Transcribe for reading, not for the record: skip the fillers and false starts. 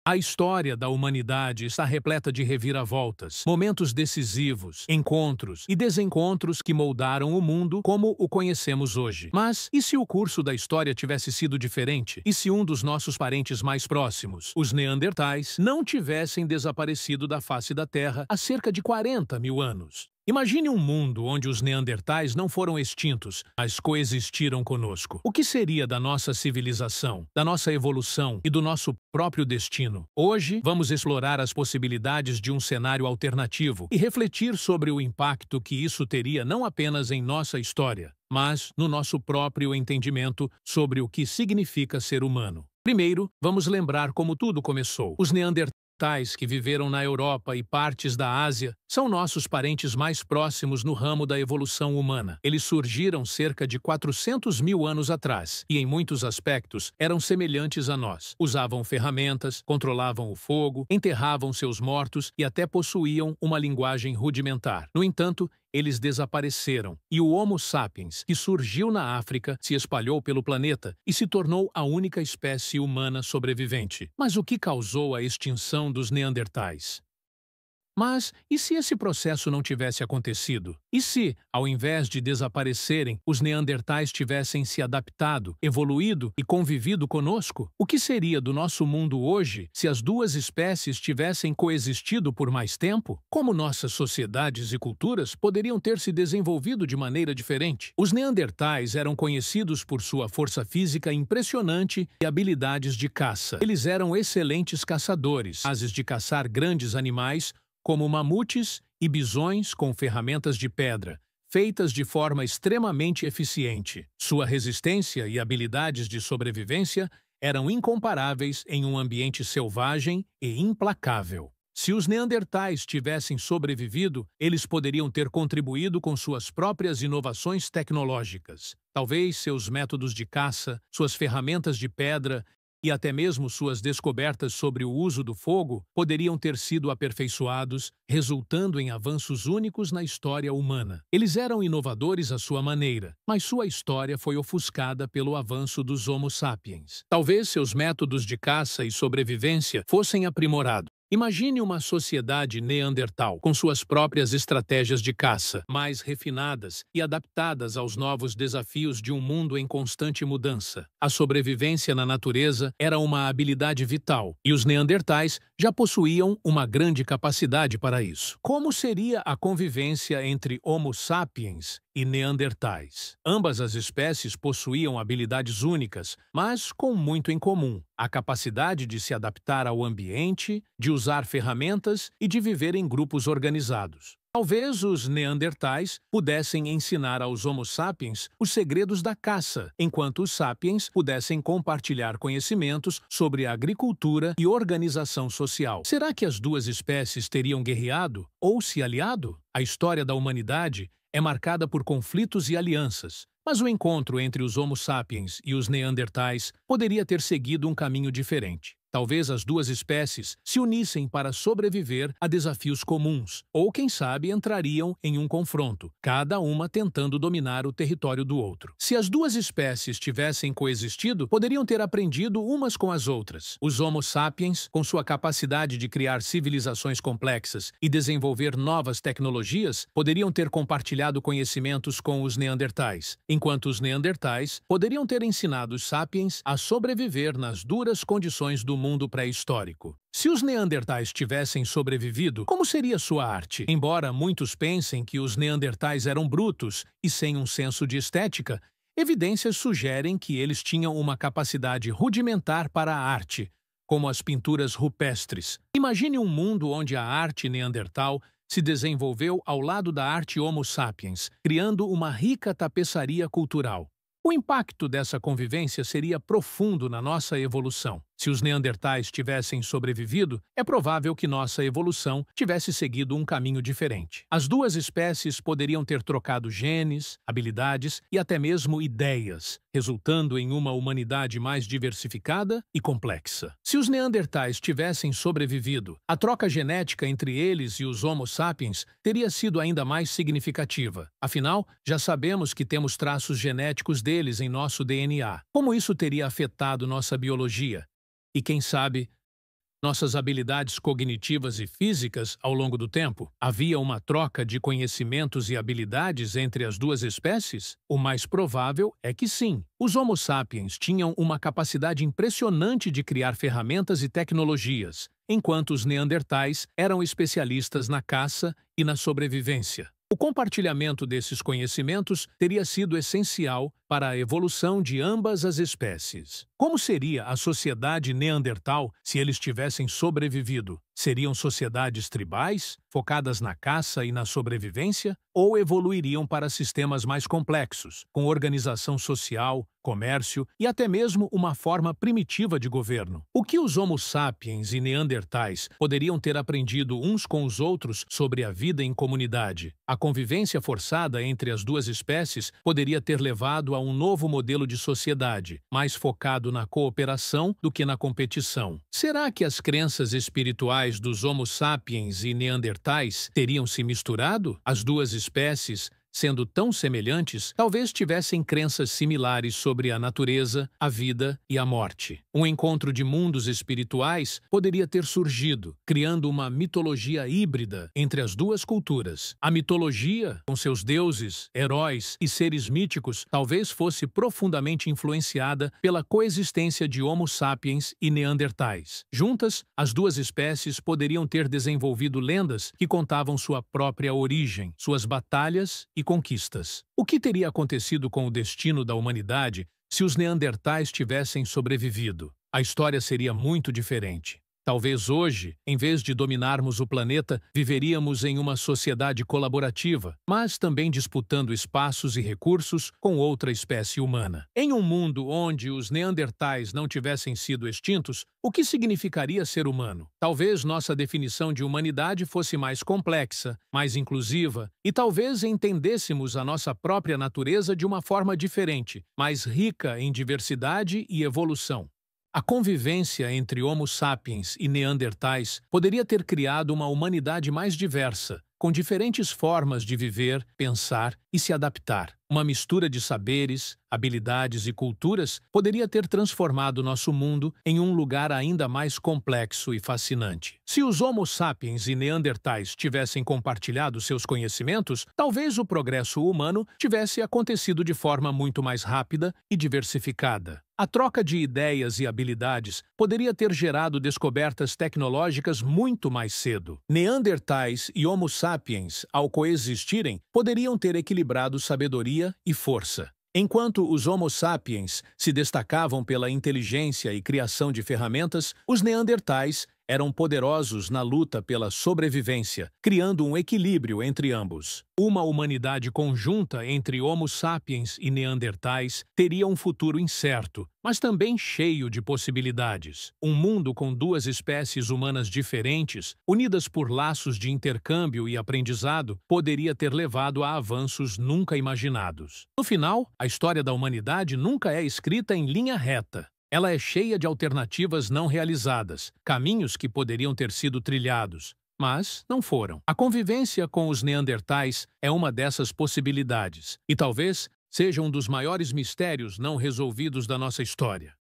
A história da humanidade está repleta de reviravoltas, momentos decisivos, encontros e desencontros que moldaram o mundo como o conhecemos hoje. Mas e se o curso da história tivesse sido diferente? E se um dos nossos parentes mais próximos, os Neandertais, não tivessem desaparecido da face da Terra há cerca de 40 mil anos? Imagine um mundo onde os Neandertais não foram extintos, mas coexistiram conosco. O que seria da nossa civilização, da nossa evolução e do nosso próprio destino? Hoje, vamos explorar as possibilidades de um cenário alternativo e refletir sobre o impacto que isso teria não apenas em nossa história, mas no nosso próprio entendimento sobre o que significa ser humano. Primeiro, vamos lembrar como tudo começou. Os Neandertais que viveram na Europa e partes da Ásia são nossos parentes mais próximos no ramo da evolução humana. Eles surgiram cerca de 400 mil anos atrás e, em muitos aspectos, eram semelhantes a nós. Usavam ferramentas, controlavam o fogo, enterravam seus mortos e até possuíam uma linguagem rudimentar. No entanto, eles desapareceram, e o Homo sapiens, que surgiu na África, se espalhou pelo planeta e se tornou a única espécie humana sobrevivente. Mas o que causou a extinção dos Neandertais? Mas e se esse processo não tivesse acontecido? E se, ao invés de desaparecerem, os Neandertais tivessem se adaptado, evoluído e convivido conosco? O que seria do nosso mundo hoje se as duas espécies tivessem coexistido por mais tempo? Como nossas sociedades e culturas poderiam ter se desenvolvido de maneira diferente? Os Neandertais eram conhecidos por sua força física impressionante e habilidades de caça. Eles eram excelentes caçadores, capazes de caçar grandes animais, como mamutes e bisões com ferramentas de pedra, feitas de forma extremamente eficiente. Sua resistência e habilidades de sobrevivência eram incomparáveis em um ambiente selvagem e implacável. Se os Neandertais tivessem sobrevivido, eles poderiam ter contribuído com suas próprias inovações tecnológicas. Talvez seus métodos de caça, suas ferramentas de pedra e até mesmo suas descobertas sobre o uso do fogo poderiam ter sido aperfeiçoados, resultando em avanços únicos na história humana. Eles eram inovadores à sua maneira, mas sua história foi ofuscada pelo avanço dos Homo sapiens. Talvez seus métodos de caça e sobrevivência fossem aprimorados. Imagine uma sociedade neandertal, com suas próprias estratégias de caça, mais refinadas e adaptadas aos novos desafios de um mundo em constante mudança. A sobrevivência na natureza era uma habilidade vital, e os neandertais já possuíam uma grande capacidade para isso. Como seria a convivência entre Homo sapiens e neandertais? Ambas as espécies possuíam habilidades únicas, mas com muito em comum: a capacidade de se adaptar ao ambiente, de usar ferramentas e de viver em grupos organizados. Talvez os neandertais pudessem ensinar aos Homo sapiens os segredos da caça, enquanto os sapiens pudessem compartilhar conhecimentos sobre a agricultura e organização social. Será que as duas espécies teriam guerreado ou se aliado? A história da humanidade é marcada por conflitos e alianças, mas o encontro entre os Homo sapiens e os neandertais poderia ter seguido um caminho diferente. Talvez as duas espécies se unissem para sobreviver a desafios comuns, ou quem sabe entrariam em um confronto, cada uma tentando dominar o território do outro. Se as duas espécies tivessem coexistido, poderiam ter aprendido umas com as outras. Os Homo sapiens, com sua capacidade de criar civilizações complexas e desenvolver novas tecnologias, poderiam ter compartilhado conhecimentos com os neandertais, enquanto os neandertais poderiam ter ensinado os sapiens a sobreviver nas duras condições do mundo pré-histórico. Se os neandertais tivessem sobrevivido, como seria sua arte? Embora muitos pensem que os neandertais eram brutos e sem um senso de estética, evidências sugerem que eles tinham uma capacidade rudimentar para a arte, como as pinturas rupestres. Imagine um mundo onde a arte neandertal se desenvolveu ao lado da arte Homo sapiens, criando uma rica tapeçaria cultural. O impacto dessa convivência seria profundo na nossa evolução. Se os neandertais tivessem sobrevivido, é provável que nossa evolução tivesse seguido um caminho diferente. As duas espécies poderiam ter trocado genes, habilidades e até mesmo ideias, resultando em uma humanidade mais diversificada e complexa. Se os neandertais tivessem sobrevivido, a troca genética entre eles e os Homo sapiens teria sido ainda mais significativa. Afinal, já sabemos que temos traços genéticos deles em nosso DNA. Como isso teria afetado nossa biologia? E quem sabe, nossas habilidades cognitivas e físicas ao longo do tempo? Havia uma troca de conhecimentos e habilidades entre as duas espécies? O mais provável é que sim. Os Homo sapiens tinham uma capacidade impressionante de criar ferramentas e tecnologias, enquanto os neandertais eram especialistas na caça e na sobrevivência. O compartilhamento desses conhecimentos teria sido essencial para a evolução de ambas as espécies. Como seria a sociedade neandertal se eles tivessem sobrevivido? Seriam sociedades tribais, focadas na caça e na sobrevivência, ou evoluiriam para sistemas mais complexos, com organização social, comércio e até mesmo uma forma primitiva de governo? O que os Homo sapiens e neandertais poderiam ter aprendido uns com os outros sobre a vida em comunidade? A convivência forçada entre as duas espécies poderia ter levado a um novo modelo de sociedade, mais focado na cooperação do que na competição. Será que as crenças espirituais dos Homo sapiens e neandertais teriam se misturado? As duas espécies, sendo tão semelhantes, talvez tivessem crenças similares sobre a natureza, a vida e a morte. Um encontro de mundos espirituais poderia ter surgido, criando uma mitologia híbrida entre as duas culturas. A mitologia, com seus deuses, heróis e seres míticos, talvez fosse profundamente influenciada pela coexistência de Homo sapiens e neandertais. Juntas, as duas espécies poderiam ter desenvolvido lendas que contavam sua própria origem, suas batalhas e conquistas. O que teria acontecido com o destino da humanidade se os neandertais tivessem sobrevivido? A história seria muito diferente. Talvez hoje, em vez de dominarmos o planeta, viveríamos em uma sociedade colaborativa, mas também disputando espaços e recursos com outra espécie humana. Em um mundo onde os neandertais não tivessem sido extintos, o que significaria ser humano? Talvez nossa definição de humanidade fosse mais complexa, mais inclusiva, e talvez entendêssemos a nossa própria natureza de uma forma diferente, mais rica em diversidade e evolução. A convivência entre Homo sapiens e neandertais poderia ter criado uma humanidade mais diversa, com diferentes formas de viver, pensar e se adaptar. Uma mistura de saberes, habilidades e culturas poderia ter transformado nosso mundo em um lugar ainda mais complexo e fascinante. Se os Homo sapiens e neandertais tivessem compartilhado seus conhecimentos, talvez o progresso humano tivesse acontecido de forma muito mais rápida e diversificada. A troca de ideias e habilidades poderia ter gerado descobertas tecnológicas muito mais cedo. Neandertais e Homo sapiens, ao coexistirem, poderiam ter equilibrado sabedoria e força. Enquanto os Homo sapiens se destacavam pela inteligência e criação de ferramentas, os neandertais eram poderosos na luta pela sobrevivência, criando um equilíbrio entre ambos. Uma humanidade conjunta entre Homo sapiens e neandertais teria um futuro incerto, mas também cheio de possibilidades. Um mundo com duas espécies humanas diferentes, unidas por laços de intercâmbio e aprendizado, poderia ter levado a avanços nunca imaginados. No final, a história da humanidade nunca é escrita em linha reta. Ela é cheia de alternativas não realizadas, caminhos que poderiam ter sido trilhados, mas não foram. A convivência com os neandertais é uma dessas possibilidades, e talvez seja um dos maiores mistérios não resolvidos da nossa história.